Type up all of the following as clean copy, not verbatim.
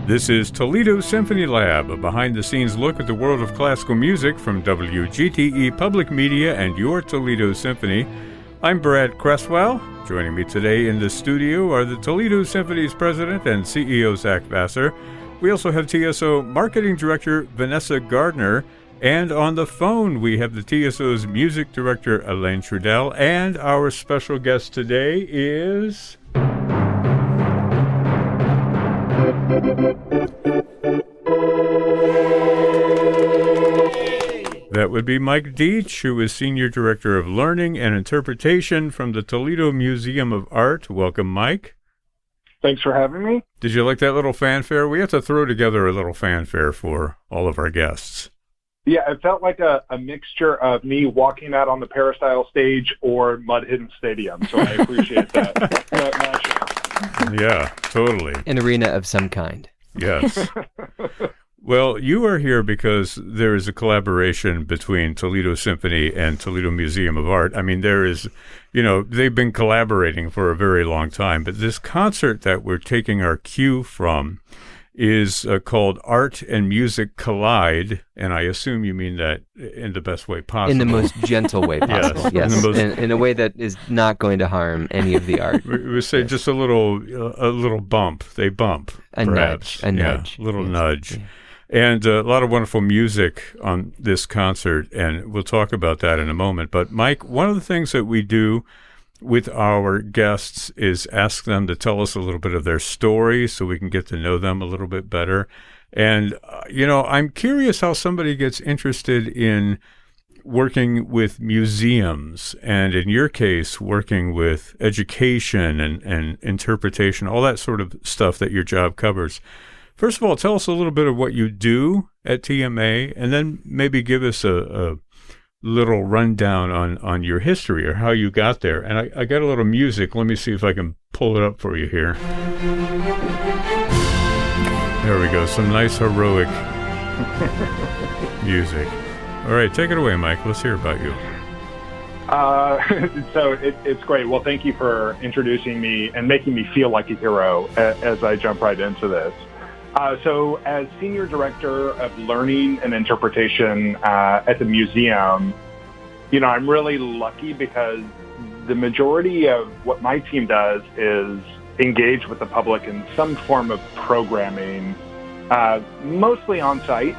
This is Toledo Symphony Lab, a behind-the-scenes look at the world of classical music from WGTE Public Media and your Toledo Symphony. I'm Brad Cresswell. Joining me today in the studio are the Toledo Symphony's president and CEO, Zach Vassar. We also have TSO Marketing Director Vanessa Gardner. And on the phone, we have the TSO's Music Director, Elaine Trudell. And our special guest today is... That would be Mike Deetsch, who is Senior Director of Learning and Interpretation from the Toledo Museum of Art. Welcome, Mike. Thanks for having me. Did you like that little fanfare? We have to throw together a little fanfare for all of our guests. Yeah, it felt like a mixture of me walking out on the Peristyle stage or Mud Hidden Stadium, so I appreciate that mashup. Yeah, totally. An arena of some kind. Yes. Well, you are here because there is a collaboration between Toledo Symphony and Toledo Museum of Art. I mean, there is, they've been collaborating for a very long time, but this concert that we're taking our cue from is called Art and Music Collide, and I assume you mean that in the best way possible. In the most gentle way possible, yes. In a way that is not going to harm any of the art. We would say just a little bump. They bump, perhaps. A nudge. A little nudge. Yeah. And a lot of wonderful music on this concert, and we'll talk about that in a moment. But Mike, one of the things that we do with our guests is ask them to tell us a little bit of their story so we can get to know them a little bit better. And, I'm curious how somebody gets interested in working with museums and, in your case, working with education and interpretation, all that sort of stuff that your job covers. First of all, tell us a little bit of what you do at TMA, and then maybe give us a little rundown on your history or how you got there. And I got a little music. Let me see if I can pull it up for you here. There we go. Some nice heroic music. All right, take it away, Mike. Let's hear about you. So it's great. Well, thank you for introducing me and making me feel like a hero as I jump right into this. So as Senior Director of Learning and Interpretation at the museum, I'm really lucky because the majority of what my team does is engage with the public in some form of programming, mostly on site,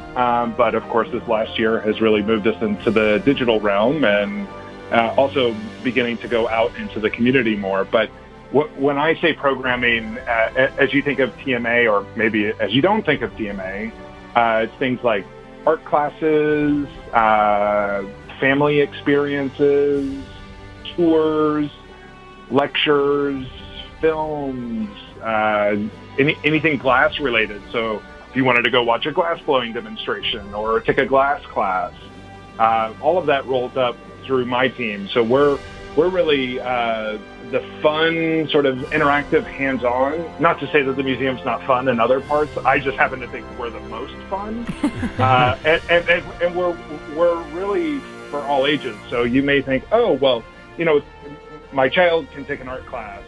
but of course this last year has really moved us into the digital realm and also beginning to go out into the community more. But when I say programming, as you think of TMA, or maybe as you don't think of TMA, it's things like art classes, family experiences, tours, lectures, films, anything glass related. So if you wanted to go watch a glass blowing demonstration or take a glass class, all of that rolls up through my team. So we're really the fun, sort of interactive, hands-on. Not to say that the museum's not fun in other parts. I just happen to think we're the most fun. And we're really for all ages. So you may think, oh, well, my child can take an art class,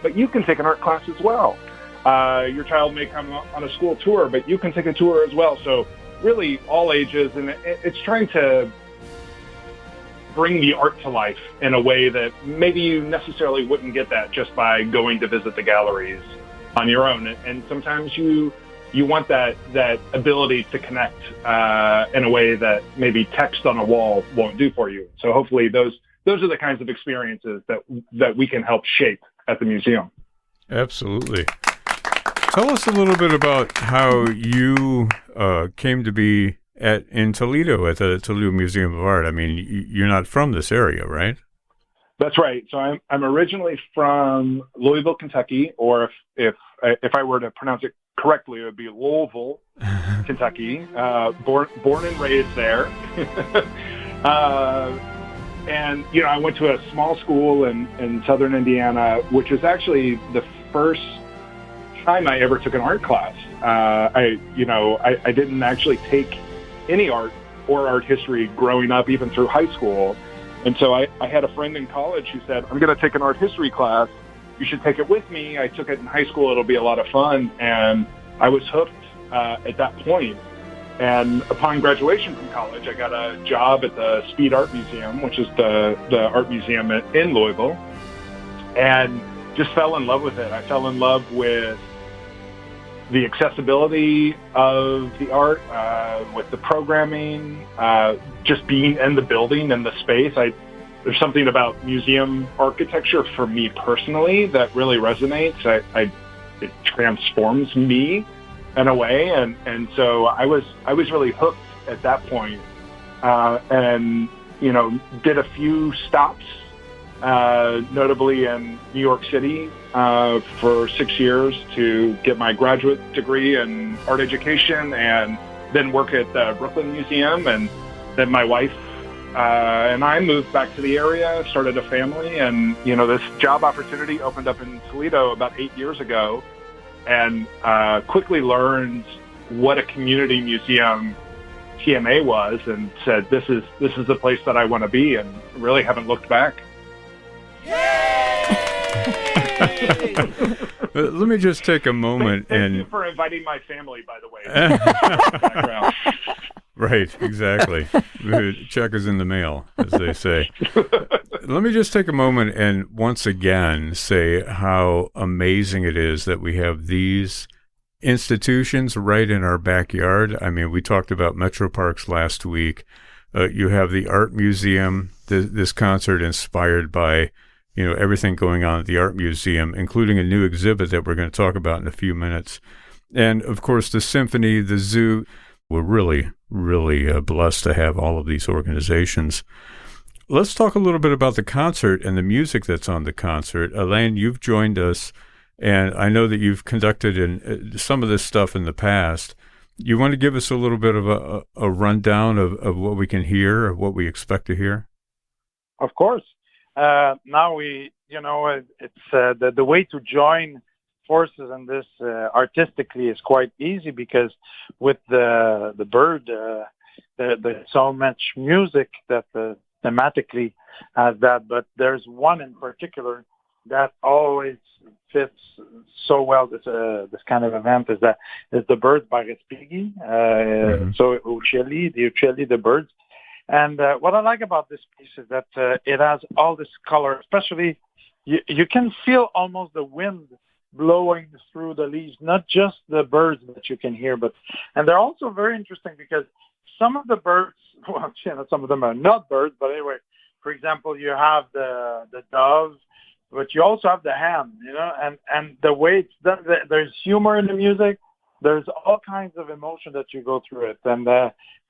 but you can take an art class as well. Your child may come on a school tour, but you can take a tour as well. So really all ages, and it's trying to bring the art to life in a way that maybe you necessarily wouldn't get that just by going to visit the galleries on your own. And sometimes you want that ability to connect in a way that maybe text on a wall won't do for you. So hopefully those are the kinds of experiences that we can help shape at the museum. Absolutely. Tell us a little bit about how you came to be in Toledo at the Toledo Museum of Art. I mean, you're not from this area, right? That's right. So I'm originally from Louisville, Kentucky, or if I were to pronounce it correctly, it would be Louisville, Kentucky. Born and raised there. And I went to a small school in southern Indiana, which was actually the first time I ever took an art class. I didn't actually take any art or art history growing up, even through high school. And so I had a friend in college who said, I'm going to take an art history class. You should take it with me. I took it in high school. It'll be a lot of fun. And I was hooked at that point. And upon graduation from college, I got a job at the Speed Art Museum, which is the art museum in Louisville, and just fell in love with it. I fell in love with the accessibility of the art, with the programming, just being in the building and the space. There's something about museum architecture for me personally that really resonates. It transforms me in a way, and so I was really hooked at that point, and did a few stops, notably in New York City for 6 years to get my graduate degree in art education, and then work at the Brooklyn Museum, and then my wife and I moved back to the area, started a family, and this job opportunity opened up in Toledo about 8 years ago, and quickly learned what a community museum TMA was, and said, this is the place that I want to be, and really haven't looked back. Let me just take a moment. Thank you for inviting my family, by the way. Right, exactly. Check is in the mail, as they say. Let me just take a moment and once again say how amazing it is that we have these institutions right in our backyard. I mean, we talked about Metro Parks last week. You have the Art Museum, this concert inspired by everything going on at the Art Museum, including a new exhibit that we're going to talk about in a few minutes. And, of course, the symphony, the zoo. We're really, really blessed to have all of these organizations. Let's talk a little bit about the concert and the music that's on the concert. Elaine, you've joined us, and I know that you've conducted some of this stuff in the past. You want to give us a little bit of a rundown of what we can hear, of what we expect to hear? Of course. Now it's the way to join forces in this artistically is quite easy, because with the bird, there's so much music that thematically has that. But there's one in particular that always fits so well this kind of event is the birds by Respighi. So Uccelli, the birds. And what I like about this piece is that it has all this color, especially you can feel almost the wind blowing through the leaves, not just the birds that you can hear, and they're also very interesting because some of the birds, some of them are not birds, but anyway, for example, you have the dove, but you also have the hen, and the way it's done, there's humor in the music. There's all kinds of emotion that you go through it. And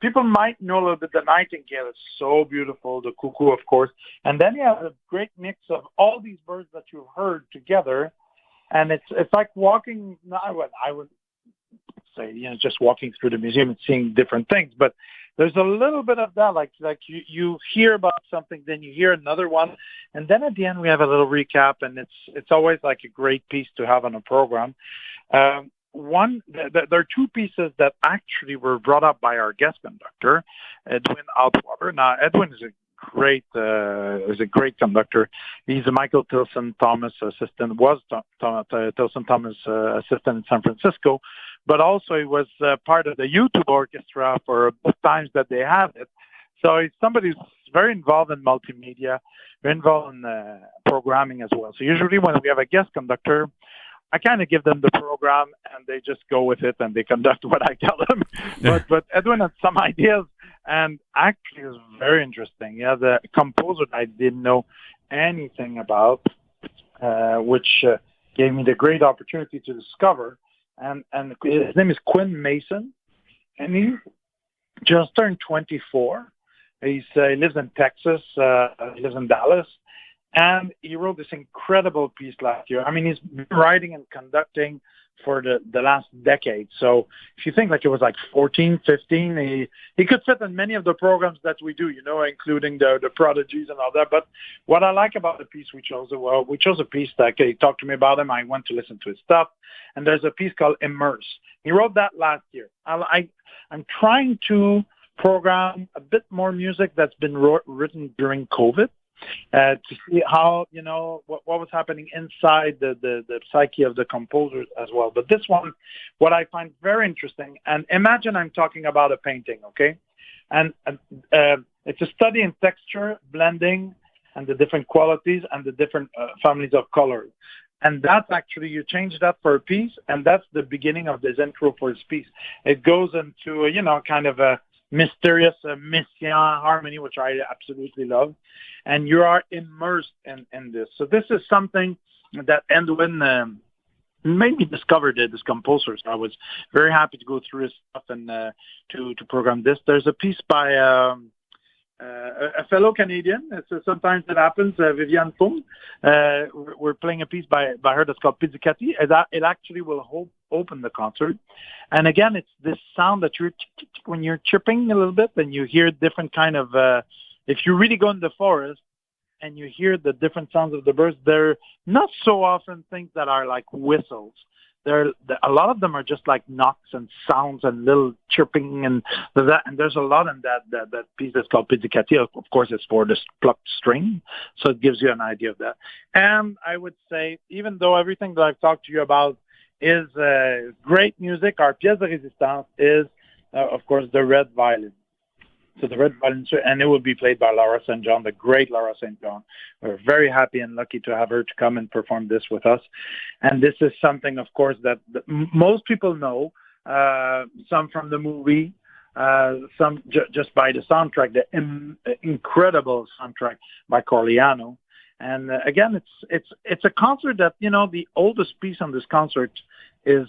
people might know a little bit the nightingale is so beautiful, the cuckoo, of course. And then you have a great mix of all these birds that you've heard together. And it's like walking, I would say, just walking through the museum and seeing different things. But there's a little bit of that, like you hear about something, then you hear another one. And then at the end, we have a little recap. And it's always like a great piece to have on a program. There are two pieces that actually were brought up by our guest conductor, Edwin Altwater. Now, Edwin is a great conductor. He's a Michael Tilson Thomas assistant, Tilson Thomas assistant in San Francisco, but also he was part of the YouTube orchestra for both times that they had it. So he's somebody who's very involved in multimedia, very involved in programming as well. So usually when we have a guest conductor, I kind of give them the program and they just go with it and they conduct what I tell them. But Edwin had some ideas and actually it was very interesting. Yeah, the composer I didn't know anything about, which gave me the great opportunity to discover. And his name is Quinn Mason, and he just turned 24. He lives in Texas. He lives in Dallas. And he wrote this incredible piece last year. I mean, he's been writing and conducting for the last decade. So if you think like it was like 14, 15, he could fit in many of the programs that we do, including the prodigies and all that. But what I like about the piece we chose a piece that he talked to me about him. I went to listen to his stuff. And there's a piece called Immerse. He wrote that last year. I'm trying to program a bit more music that's been written during COVID. to see how, what was happening inside the psyche of the composers as well. But this one, what I find very interesting, and imagine I'm talking about a painting, okay? And it's a study in texture, blending, and the different qualities and the different families of colors. And that's actually, you change that for a piece, and that's the beginning of this intro for this piece. It goes into, kind of a mysterious Messiaen harmony, which I absolutely love. And you are immersed in this. So this is something that Edwin made me discover this composer. So I was very happy to go through his stuff and to program this. There's a piece by a fellow Canadian. Sometimes it happens, Viviane Fung. We're playing a piece by her that's called Pizzicati. It actually will open the concert. And again, it's this sound that when you're chirping a little bit, and you hear different kind of, if you really go in the forest and you hear the different sounds of the birds, they're not so often things that are like whistles. A lot of them are just like knocks and sounds and little chirping and there's a lot in that piece that's called Pizzicati. Of course, it's for the plucked string, so it gives you an idea of that. And I would say, even though everything that I've talked to you about is great music, our pièce de résistance is, of course, the red violin. So the red violin, and it will be played by Laura St. John, the great Laura St. John. We're very happy and lucky to have her to come and perform this with us. And this is something, of course, that most people know, some from the movie, some just by the soundtrack, the incredible soundtrack by Corleano. And again, it's a concert that, the oldest piece on this concert is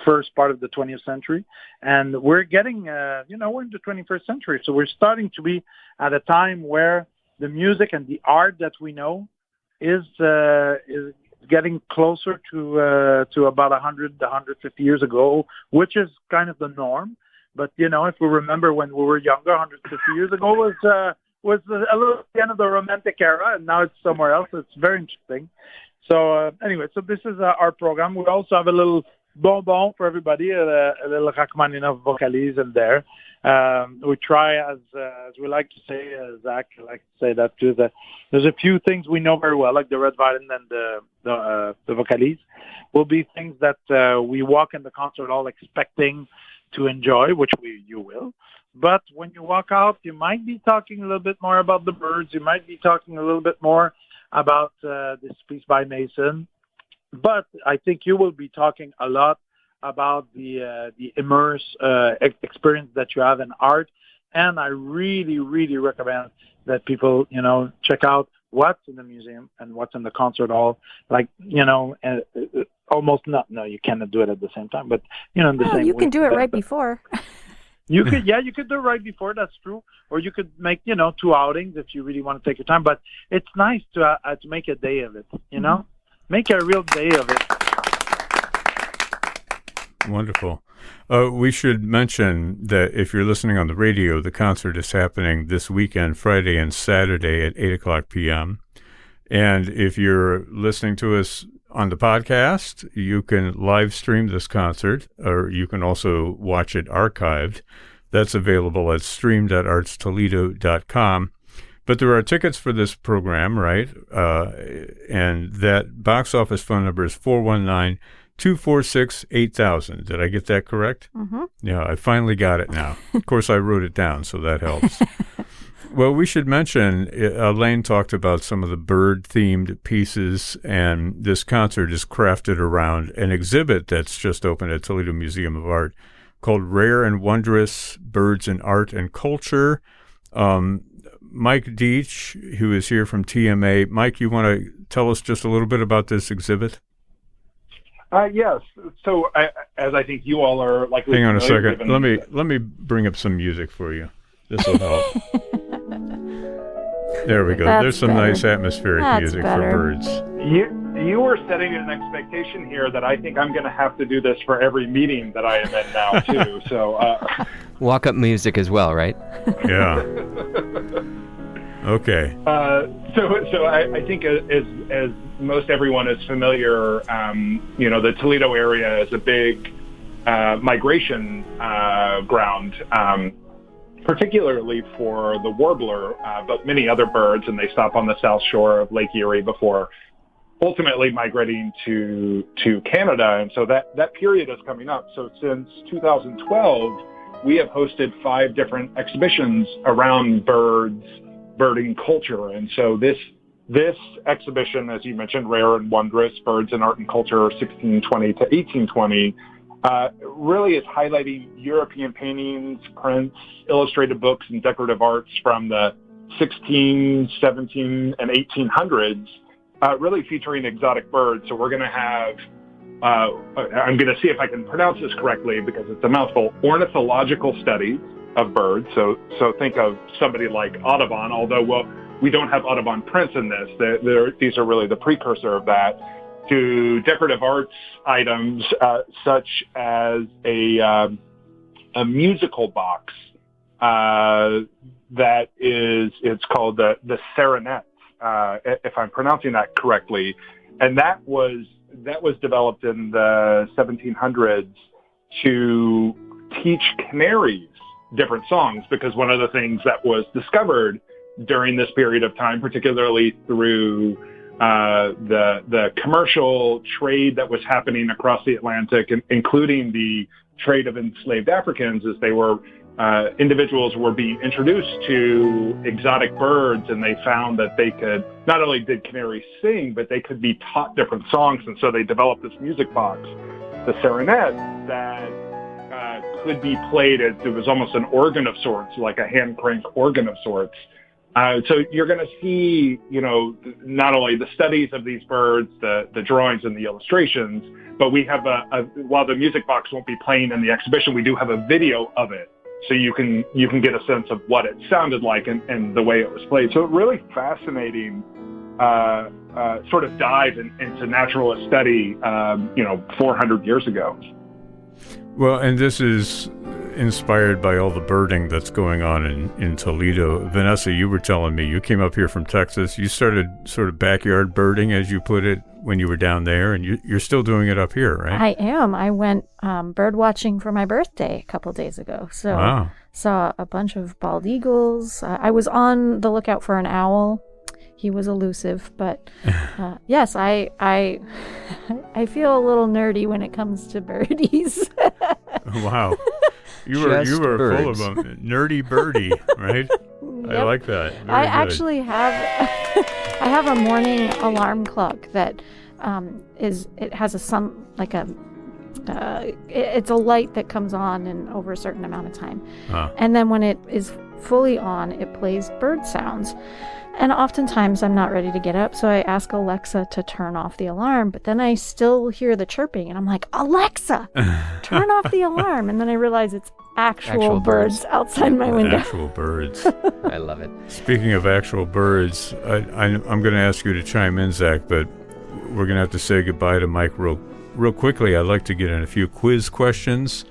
first part of the 20th century, and we're getting we're in the 21st century, so we're starting to be at a time where the music and the art that we know is getting closer to about 150 years ago, which is kind of the norm. But if we remember when we were younger, 150 years ago was a little the end of the Romantic era, and now it's somewhere else. It's very interesting. So anyway, so this is our program. We also have a little bonbon for everybody, a little Rachmaninoff vocalise in there. We try, as we like to say, Zach, I like to say that too, that there's a few things we know very well, like the red violin and the vocalise, will be things that we walk in the concert hall expecting to enjoy, which you will. But when you walk out, you might be talking a little bit more about the birds. You might be talking a little bit more about this piece by Mason. But I think you will be talking a lot about the immersive experience that you have in art. And I really, really recommend that people, check out what's in the museum and what's in the concert hall. Like, almost not. No, you cannot do it at the same time. But, in the same you can do it right before. You could do it right before, that's true. Or you could make, 2 outings if you really want to take your time. But it's nice to make a day of it, Mm-hmm. Make a real day of it. Wonderful. We should mention that if you're listening on the radio, the concert is happening this weekend, Friday and Saturday at 8 o'clock p.m. And if you're listening to us on the podcast, you can live stream this concert, or you can also watch it archived. That's available at stream.artstoledo.com. But there are tickets for this program, right? And that box office phone number is 419-246-8000. Did I get that correct? Mm-hmm. Yeah, I finally got it now. Of course, I wrote it down, so that helps. Well, we should mention, Elaine talked about some of the bird-themed pieces, and this concert is crafted around an exhibit that's just opened at Toledo Museum of Art called Rare and Wondrous, Birds in Art and Culture. Mike Deetsch, who is here from TMA. Mike, you want to tell us just a little bit about this exhibit? Yes. So, as I think you all are likely. Hang on a second. Let me bring up some music for you. This will help. There we go. There's some nice atmospheric music for birds. You were setting an expectation here that I think I'm going to have to do this for every meeting that I am in now too. So walk-up music as well, right? Yeah. Okay. So I think as most everyone is familiar, the Toledo area is a big migration ground. particularly for the warbler, but many other birds, and they stop on the south shore of Lake Erie before ultimately migrating to Canada. And so that period is coming up. So since 2012, we have hosted 5 different exhibitions around birding culture. And so this exhibition, as you mentioned, Rare and Wondrous, Birds in Art and Culture 1620 to 1820, really is highlighting European paintings, prints, illustrated books, and decorative arts from the 16, 17, and 1800s, really featuring exotic birds. So we're going to have, I'm going to see if I can pronounce this correctly because it's a mouthful, ornithological studies of birds. So think of somebody like Audubon, although we don't have Audubon prints in this. These are really the precursor of that, to decorative arts items such as a musical box that it's called the Serenette, if I'm pronouncing that correctly, and that was developed in the 1700s to teach canaries different songs, because one of the things that was discovered during this period of time, particularly through the commercial trade that was happening across the Atlantic, including the trade of enslaved Africans, as they were individuals were being introduced to exotic birds, and they found that they could, not only did canaries sing, but they could be taught different songs. And so they developed this music box, the Serenette, that could be played as, it was almost an organ of sorts, like a hand crank organ of sorts. So you're going to see, not only the studies of these birds, the drawings and the illustrations, but we have while the music box won't be playing in the exhibition, we do have a video of it. So you can get a sense of what it sounded like and the way it was played. So really fascinating sort of dive into naturalist study, 400 years ago. Well, and this is inspired by all the birding that's going on in Toledo. Vanessa, you were telling me you came up here from Texas. You started sort of backyard birding, as you put it, when you were down there, and you're still doing it up here, right? I am. I went bird watching for my birthday a couple days ago. So wow. Saw a bunch of bald eagles. I was on the lookout for an owl. He was elusive, but yes, I feel a little nerdy when it comes to birdies. Wow. You were birds. full of them. Nerdy birdie, right? Yep. I like that. Very good. Actually have I have a morning alarm clock that it has it's a light that comes on in over a certain amount of time. And then when it is fully on, it plays bird sounds. And oftentimes I'm not ready to get up, so I ask Alexa to turn off the alarm, but then I still hear the chirping, and I'm like, Alexa, turn off the alarm. And then I realize it's actual birds outside my window. Actual birds. I love it. Speaking of actual birds, I'm going to ask you to chime in, Zach, but we're going to have to say goodbye to Mike real quickly. I'd like to get in a few quiz questions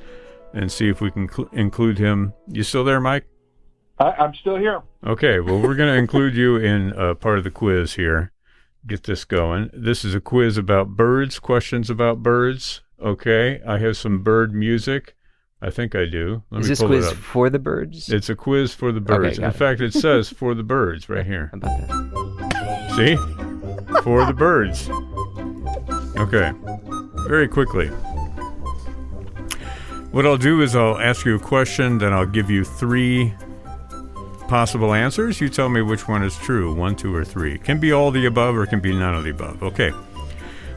and see if we can include him. You still there, Mike? I'm still here. Okay, well, we're going to include you in part of the quiz here. Get this going. This is a quiz about birds, questions about birds. Okay, I have some bird music. I think I do. Is this quiz for the birds? It's a quiz for the birds. Okay, in fact, it says for the birds right here. How about that? See? For the birds. Okay, very quickly. What I'll do is I'll ask you a question, then I'll give you 3 possible answers. You tell me which one is true, 1, 2, or 3. It can be all the above or it can be none of the above. Okay.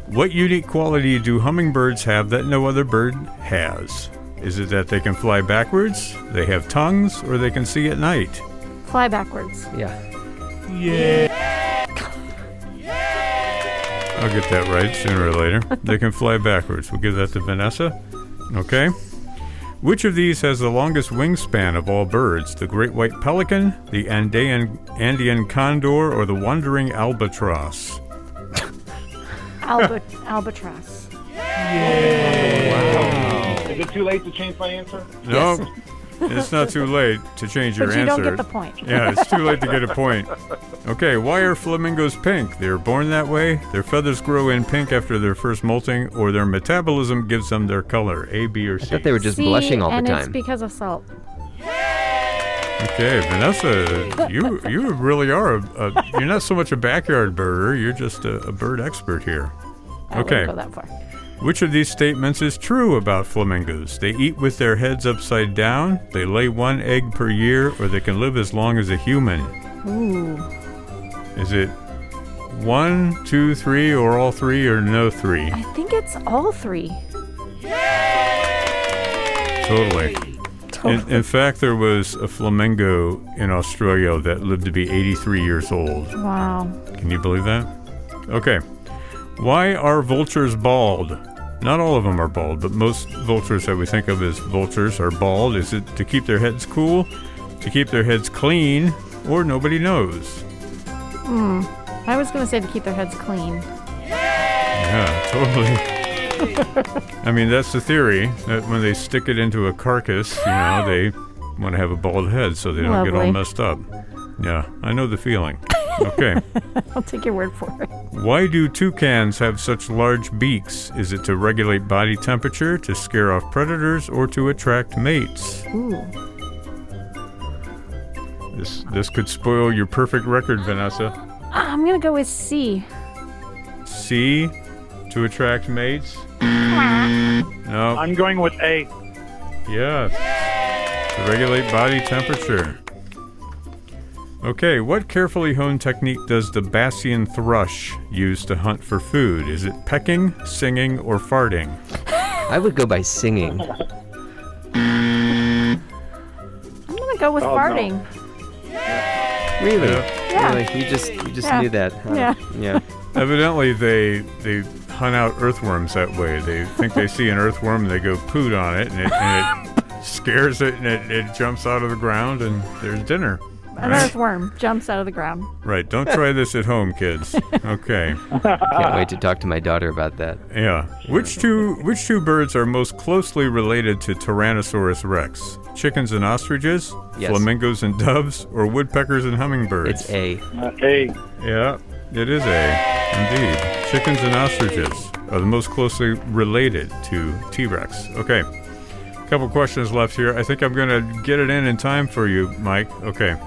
What unique quality do hummingbirds have that no other bird has? Is it that they can fly backwards, they have tongues, or they can see at night? Fly backwards. Yeah. I'll get that right sooner or later. They can fly backwards. We'll give that to Vanessa. Okay. Which of these has the longest wingspan of all birds? The great white pelican, the Andean condor, or the wandering albatross? Albatross. Yay! Wow. Is it too late to change my answer? No, yes. It's not too late to change your answer. But you don't get the point. Yeah, it's too late to get a point. Okay, why are flamingos pink? They're born that way, their feathers grow in pink after their first molting, or their metabolism gives them their color, A, B, or C? I thought they were just blushing all the time. And it's because of salt. Okay, Vanessa, you really are you're not so much a backyard birder, you're just a bird expert here. I Okay. wouldn't go that far. Which of these statements is true about flamingos? They eat with their heads upside down, they lay 1 egg per year, or they can live as long as a human. Ooh. Is it 1, 2, 3, or all 3, or no 3? I think it's all 3. Totally. In fact, there was a flamingo in Australia that lived to be 83 years old. Wow. Can you believe that? Okay. Why are vultures bald? Not all of them are bald, but most vultures that we think of as vultures are bald. Is it to keep their heads cool, to keep their heads clean, or nobody knows? I was going to say to keep their heads clean. Yeah, totally. I mean, that's the theory, that when they stick it into a carcass, they want to have a bald head so they don't get all messed up. Yeah, I know the feeling. Okay. I'll take your word for it. Why do toucans have such large beaks? Is it to regulate body temperature, to scare off predators, or to attract mates? Ooh. This could spoil your perfect record, Vanessa. I'm going to go with C. C, to attract mates? No. I'm going with A. Yes. To regulate body temperature. Okay, what carefully honed technique does the Bassian thrush use to hunt for food? Is it pecking, singing, or farting? I would go by singing. I'm going to go with farting. No. Really? Yeah. Really? You just knew that. Huh? Yeah. Evidently, they hunt out earthworms that way. They think they see an earthworm and they go poot on it, and it scares it, and it jumps out of the ground, and there's dinner. An earthworm jumps out of the ground. Right. Don't try this at home, kids. Okay. Can't wait to talk to my daughter about that. Yeah. Which two birds are most closely related to Tyrannosaurus rex? Chickens and ostriches, yes. Flamingos and doves, or woodpeckers and hummingbirds? It's A. A. Yeah, it is A. Indeed. Chickens and ostriches are the most closely related to T-Rex. Okay. Couple questions left here. I think I'm going to get it in time for you, Mike. Okay.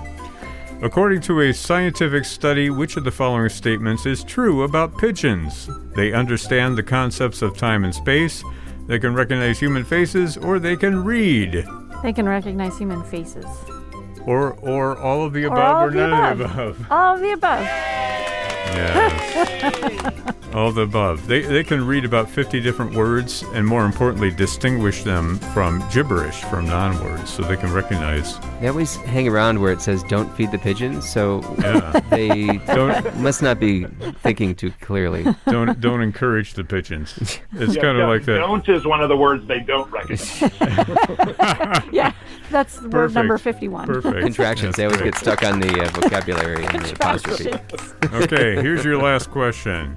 According to a scientific study, which of the following statements is true about pigeons? They understand the concepts of time and space, they can recognize human faces, or they can read. They can recognize human faces. Or all of the above, or none of the above. All of the above. Yes. All of the above. They can read about 50 different words, and more importantly, distinguish them from gibberish, from non-words, so they can recognize. They always hang around where it says "Don't feed the pigeons," so they must not be thinking too clearly. Don't encourage the pigeons. It's kind of like that. Don't is one of the words they don't recognize. Yeah, that's word number 51. Perfect. Contractions. They always get stuck on the vocabulary and the apostrophe. Okay, here's your last question.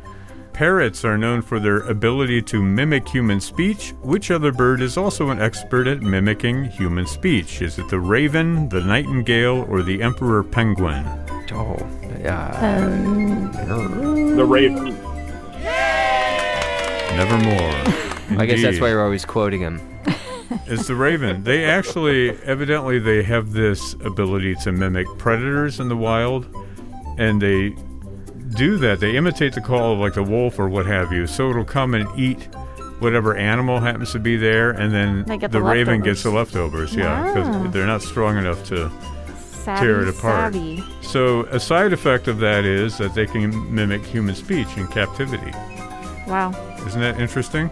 Parrots are known for their ability to mimic human speech. Which other bird is also an expert at mimicking human speech? Is it the raven, the nightingale, or the emperor penguin? The raven. Nevermore. I guess that's why you're always quoting him. It's the raven. They evidently they have this ability to mimic predators in the wild, and they do that. They imitate the call of like the wolf or what have you, so it'll come and eat whatever animal happens to be there, and then the raven gets the leftovers. Yeah, because they're not strong enough to tear it apart. Savvy. So a side effect of that is that they can mimic human speech in captivity. Wow. Isn't that interesting?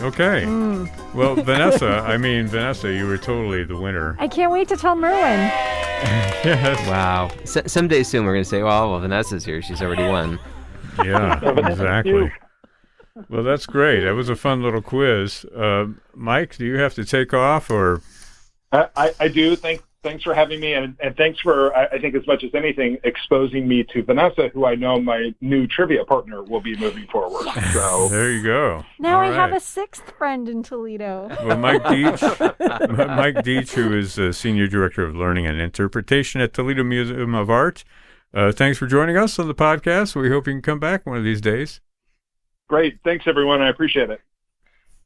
Okay. Well, Vanessa, you were totally the winner. I can't wait to tell Merwin. Yes. Wow. Someday soon we're going to say, well, Vanessa's here. She's already won. Yeah, exactly. Well, that's great. That was a fun little quiz. Mike, do you have to take off or? I do. Thanks for having me, and thanks for, I think as much as anything, exposing me to Vanessa, who I know my new trivia partner will be moving forward. So there you go. Now I have a sixth friend in Toledo. Well, Mike Deetsch, who is Senior Director of Learning and Interpretation at Toledo Museum of Art. Thanks for joining us on the podcast. We hope you can come back one of these days. Great. Thanks, everyone. I appreciate it.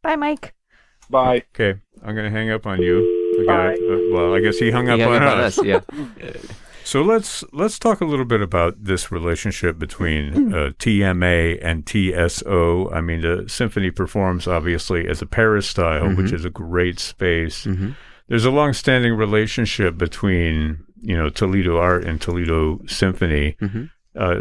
Bye, Mike. Bye. Okay, I'm going to hang up on you. Bye. Well, I guess he hung up on us. Yeah. So let's talk a little bit about this relationship between TMA and TSO. I mean, the symphony performs obviously as a peristyle, which is a great space. There's a long-standing relationship between Toledo Art and Toledo Symphony.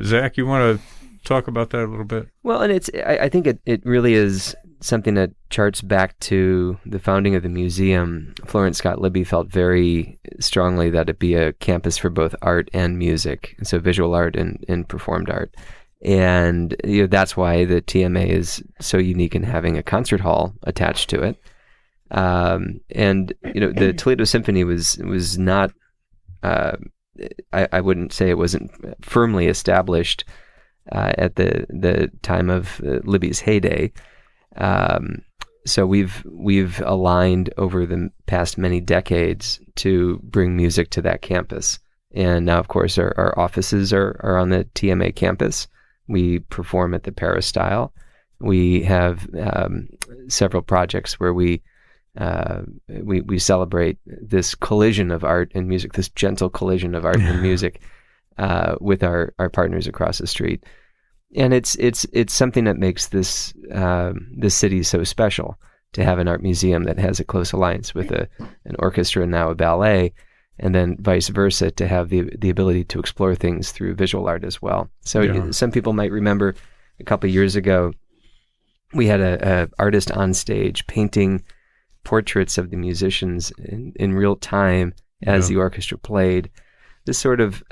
Zach, you want to talk about that a little bit? Well, and I think it really is something that charts back to the founding of the museum. Florence Scott Libby felt very strongly that it be a campus for both art and music, so visual art and performed art. And that's why the TMA is so unique in having a concert hall attached to it. And the Toledo Symphony was not, I wouldn't say it wasn't firmly established at the time of Libby's heyday. So we've aligned over the past many decades to bring music to that campus. And now, of course, our offices are on the TMA campus. We perform at the Peristyle. We have several projects where we celebrate this collision of art and music, this gentle collision of art and music with our partners across the street. And it's something that makes this city so special, to have an art museum that has a close alliance with an orchestra and now a ballet, and then vice versa, to have the ability to explore things through visual art as well. So some people might remember a couple of years ago, we had a artist on stage painting portraits of the musicians in real time as the orchestra played. This sort of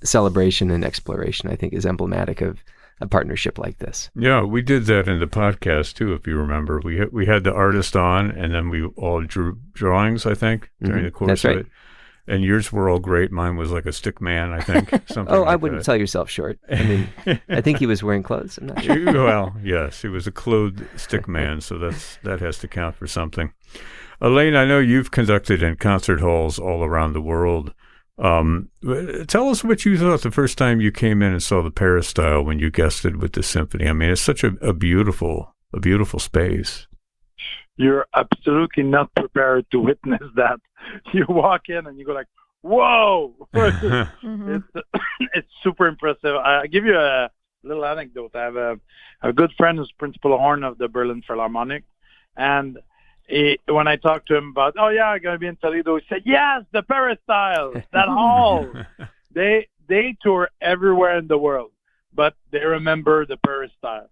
celebration and exploration, I think, is emblematic of a partnership like this. Yeah, we did that in the podcast too, if you remember. We had the artist on, and then we all drew drawings, I think, during the course of it. And yours were all great. Mine was like a stick man, I think. Something I wouldn't sell yourself short. I mean, I think he was wearing clothes. I'm not sure. Well, yes, he was a clothed stick man, so that has to count for something. Elaine, I know you've conducted in concert halls all around the world. Tell us what you thought the first time you came in and saw the Peristyle when you guested with the symphony. I mean, it's such a beautiful space. You're absolutely not prepared to witness that. You walk in and you go like, whoa! It's super impressive. I'll give you a little anecdote. I have a good friend who's principal horn of the Berlin Philharmonic, and when I talked to him about, I'm going to be in Toledo, he said, yes, the Peristyle, that hall. They tour everywhere in the world, but they remember the Peristyle.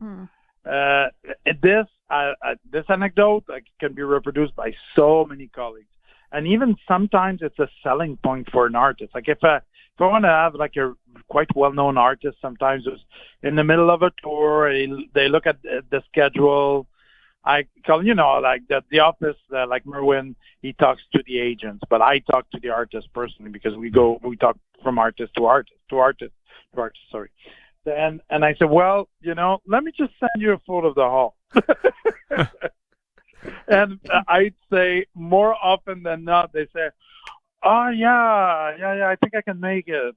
This anecdote can be reproduced by so many colleagues. And even sometimes it's a selling point for an artist. Like if I want to have like a quite well-known artist, sometimes it's in the middle of a tour, they look at the schedule. I call, like the office, like Merwin, he talks to the agents, but I talk to the artist personally because we talk from artist to artist, sorry. And I said, well, let me just send you a photo of the hall. And I'd say more often than not, they say, oh, yeah, I think I can make it.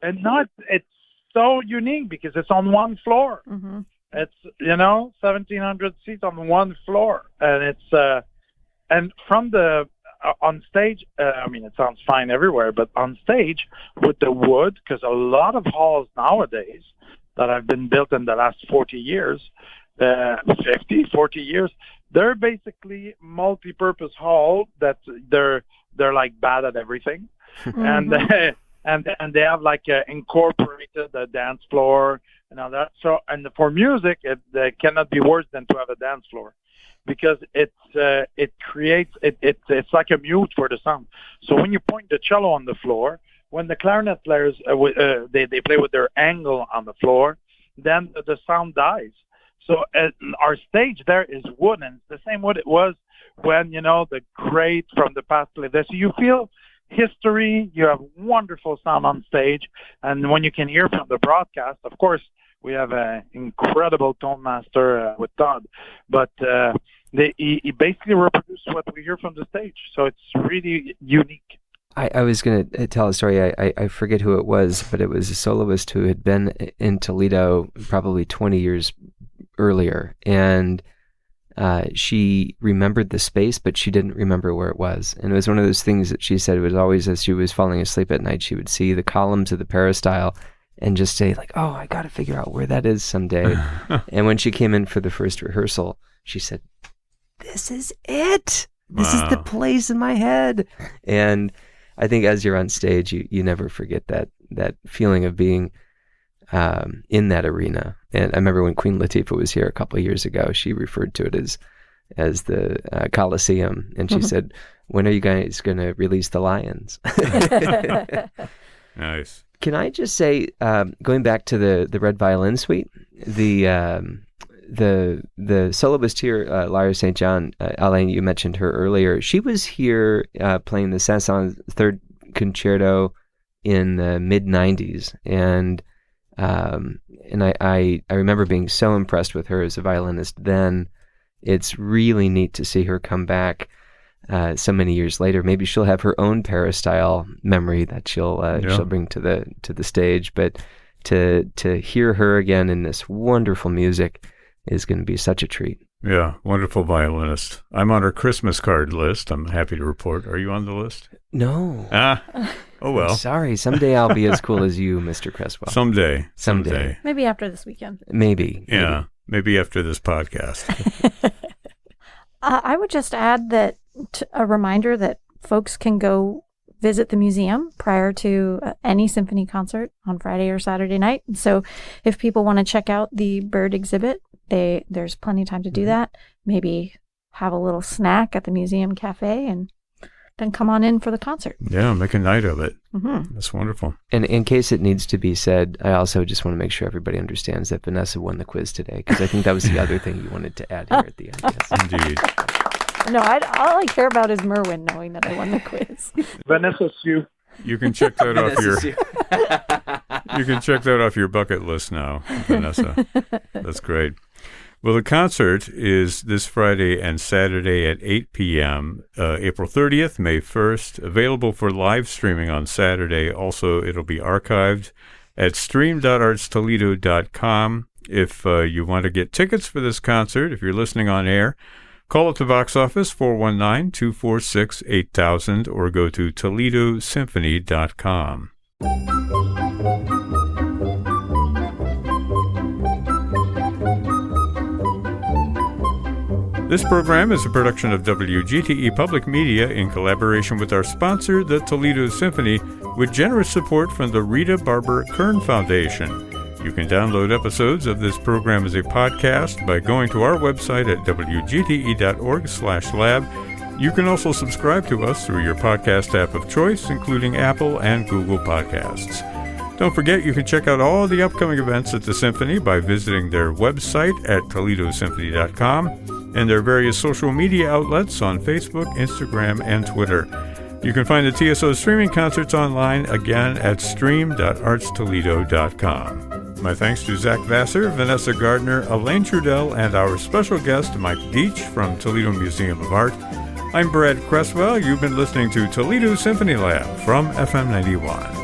And it's so unique because it's on one floor. Mm-hmm. It's, 1,700 seats on one floor. And it's, and from on stage, it sounds fine everywhere, but on stage with the wood, because a lot of halls nowadays that have been built in the last 40 years, 40 years, they're basically multi-purpose hall that they're like bad at everything. Mm-hmm. and they have like incorporated the dance floor and all that. So, and for music, it cannot be worse than to have a dance floor, because it creates it's like a mute for the sound. So when you point the cello on the floor, when the clarinet players they play with their angle on the floor, then the sound dies. So our stage there is wood, and it's the same wood it was when the great from the past played there. So you feel history. You have wonderful sound on stage, and when you can hear from the broadcast, of course, we have an incredible tone master with Todd, but he basically reproduced what we hear from the stage. So it's really unique. I was going to tell a story. I forget who it was, but it was a soloist who had been in Toledo probably 20 years earlier, and she remembered the space, but she didn't remember where it was. And it was one of those things that she said it was always as she was falling asleep at night, she would see the columns of the peristyle and just say like, oh, I got to figure out where that is someday. And when she came in for the first rehearsal, she said, this is it. This is the place in my head. And I think as you're on stage, you never forget that feeling of being in that arena. And I remember when Queen Latifah was here a couple of years ago, she referred to it as the Coliseum. And she said, when are you guys going to release the lions? Nice. Can I just say, going back to the Red Violin Suite, the soloist here, Lara St. John, Alain, you mentioned her earlier. She was here playing the Saint-Saëns Third Concerto in the mid-90s. And I remember being so impressed with her as a violinist then. It's really neat to see her come back so many years later. Maybe she'll have her own peristyle memory that she'll bring to the stage. But to hear her again in this wonderful music is going to be such a treat. Yeah, wonderful violinist. I'm on her Christmas card list. I'm happy to report. Are you on the list? No. Oh well. I'm sorry. Someday I'll be as cool as you, Mr. Cresswell. Someday. Maybe after this weekend. Maybe. Yeah. Maybe after this podcast. I would just add that a reminder that folks can go visit the museum prior to any symphony concert on Friday or Saturday night. So if people want to check out the bird exhibit, there's plenty of time to do that. Maybe have a little snack at the museum cafe and then come on in for the concert. Yeah, make a night of it. Mm-hmm. That's wonderful. And in case it needs to be said, I also just want to make sure everybody understands that Vanessa won the quiz today, because I think that was the other thing you wanted to add here at the end. Yes. Indeed. No, all I care about is Merwin knowing that I won the quiz. Vanessa Sue. You can check that off you can check that off your bucket list now, Vanessa. That's great. Well, the concert is this Friday and Saturday at 8 p.m., April 30th, May 1st, available for live streaming on Saturday. Also, it'll be archived at stream.artstoledo.com. If you want to get tickets for this concert, if you're listening on air, call at the box office 419-246-8000 or go to toledosymphony.com. This program is a production of WGTE Public Media in collaboration with our sponsor, the Toledo Symphony, with generous support from the Rita Barber Kern Foundation. You can download episodes of this program as a podcast by going to our website at wgte.org/lab. You can also subscribe to us through your podcast app of choice, including Apple and Google Podcasts. Don't forget, you can check out all the upcoming events at the Symphony by visiting their website at toledosymphony.com and their various social media outlets on Facebook, Instagram, and Twitter. You can find the TSO streaming concerts online again at stream.artstoledo.com. My thanks to Zach Vassar, Vanessa Gardner, Elaine Trudell, and our special guest, Mike Deetsch from Toledo Museum of Art. I'm Brad Cresswell. You've been listening to Toledo Symphony Lab from FM 91.